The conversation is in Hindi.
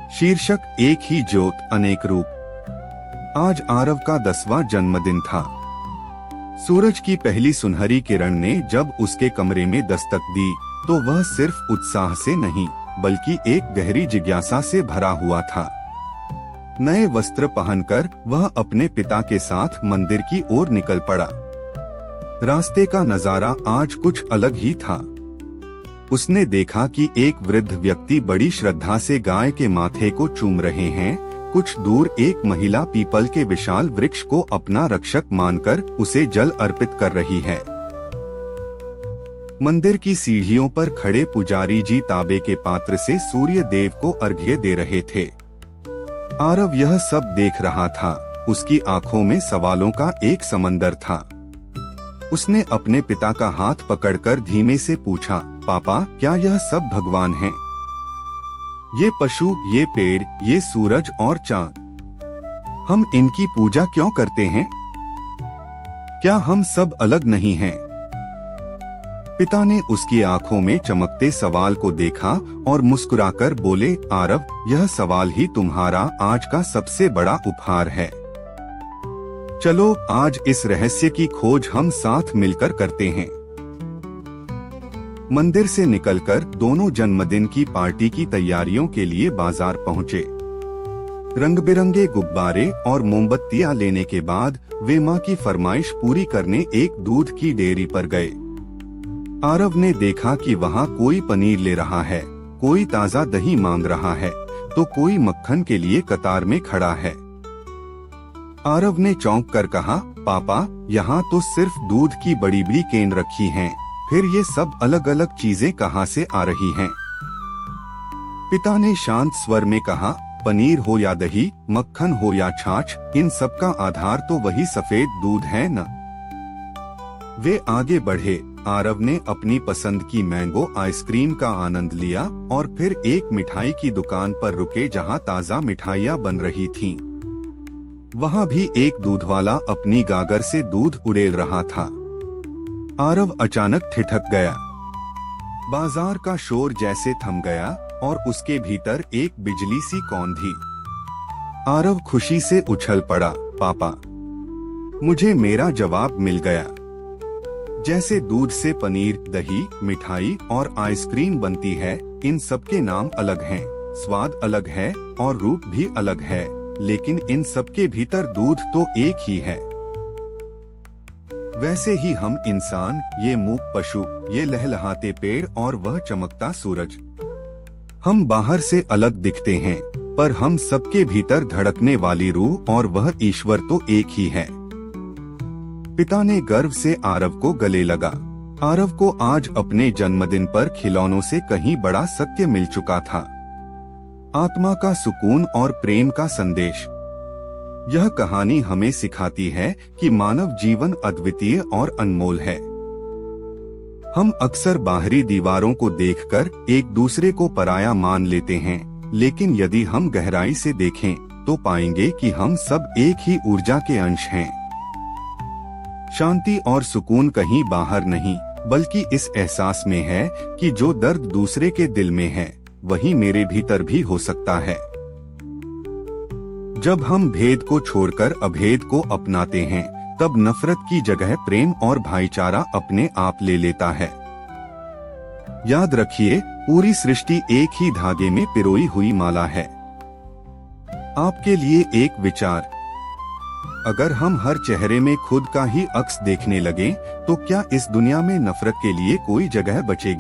शीर्षक एक ही ज्योत अनेक रूप। आज आरव का 10वां जन्मदिन था। सूरज की पहली सुनहरी किरण ने जब उसके कमरे में दस्तक दी तो वह सिर्फ उत्साह से नहीं बल्कि एक गहरी जिज्ञासा से भरा हुआ था। नए वस्त्र पहनकर वह अपने पिता के साथ मंदिर की ओर निकल पड़ा। रास्ते का नजारा आज कुछ अलग ही था। उसने देखा कि एक वृद्ध व्यक्ति बड़ी श्रद्धा से गाय के माथे को चूम रहे हैं। कुछ दूर एक महिला पीपल के विशाल वृक्ष को अपना रक्षक मानकर उसे जल अर्पित कर रही है। मंदिर की सीढ़ियों पर खड़े पुजारी जी तांबे के पात्र से सूर्य देव को अर्घ्य दे रहे थे। आरव यह सब देख रहा था। उसकी आंखों में सवालों का एक समंदर था। उसने अपने पिता का हाथ पकड़कर धीमे से पूछा, पापा, क्या यह सब भगवान हैं? ये पशु, ये पेड़, ये सूरज और चांद, हम इनकी पूजा क्यों करते हैं? क्या हम सब अलग नहीं हैं? पिता ने उसकी आंखों में चमकते सवाल को देखा और मुस्कुराकर बोले, आरव, यह सवाल ही तुम्हारा आज का सबसे बड़ा उपहार है। चलो आज इस रहस्य की खोज हम साथ मिलकर करते हैं। मंदिर से निकलकर दोनों जन्मदिन की पार्टी की तैयारियों के लिए बाजार पहुंचे। रंग बिरंगे गुब्बारे और मोमबत्तियां लेने के बाद वे मां की फरमाइश पूरी करने एक दूध की डेयरी पर गए। आरव ने देखा कि वहां कोई पनीर ले रहा है, कोई ताजा दही मांग रहा है, तो कोई मक्खन के लिए कतार में खड़ा है। आरव ने चौंक कर कहा, पापा, यहाँ तो सिर्फ दूध की बड़ी बड़ी केन रखी हैं, फिर ये सब अलग अलग चीजें कहाँ से आ रही हैं? पिता ने शांत स्वर में कहा, पनीर हो या दही, मक्खन हो या छाछ, इन सब का आधार तो वही सफेद दूध है न। वे आगे बढ़े। आरव ने अपनी पसंद की मैंगो आइसक्रीम का आनंद लिया और फिर एक मिठाई की दुकान पर रुके जहाँ ताजा मिठाइयाँ बन रही थीं। वहाँ भी एक दूध वाला अपनी गागर से दूध उड़ेल रहा था। आरव अचानक ठिठक गया। बाजार का शोर जैसे थम गया और उसके भीतर एक बिजली सी कौंधी। आरव खुशी से उछल पड़ा, पापा, मुझे मेरा जवाब मिल गया। जैसे दूध से पनीर, दही, मिठाई और आइसक्रीम बनती है, इन सब के नाम अलग हैं, स्वाद अलग है और रूप भी अलग है, लेकिन इन सब के भीतर दूध तो एक ही है। वैसे ही हम इंसान, ये मूक पशु, ये लहलहाते पेड़ और वह चमकता सूरज, हम बाहर से अलग दिखते हैं, पर हम सबके भीतर धड़कने वाली रूह और वह ईश्वर तो एक ही है। पिता ने गर्व से आरव को गले लगा। आरव को आज अपने जन्मदिन पर खिलौनों से कहीं बड़ा सत्य मिल चुका था। आत्मा का सुकून और प्रेम का संदेश। यह कहानी हमें सिखाती है कि मानव जीवन अद्वितीय और अनमोल है। हम अक्सर बाहरी दीवारों को देखकर एक दूसरे को पराया मान लेते हैं, लेकिन यदि हम गहराई से देखें तो पाएंगे कि हम सब एक ही ऊर्जा के अंश हैं। शांति और सुकून कहीं बाहर नहीं, बल्कि इस एहसास में है कि जो दर्द दूसरे के दिल में है वही मेरे भीतर भी हो सकता है। जब हम भेद को छोड़कर अभेद को अपनाते हैं, तब नफरत की जगह प्रेम और भाईचारा अपने आप ले लेता है। याद रखिए, पूरी सृष्टि एक ही धागे में पिरोई हुई माला है। आपके लिए एक विचार, अगर हम हर चेहरे में खुद का ही अक्स देखने लगें, तो क्या इस दुनिया में नफरत के लिए कोई जगह बचेगी?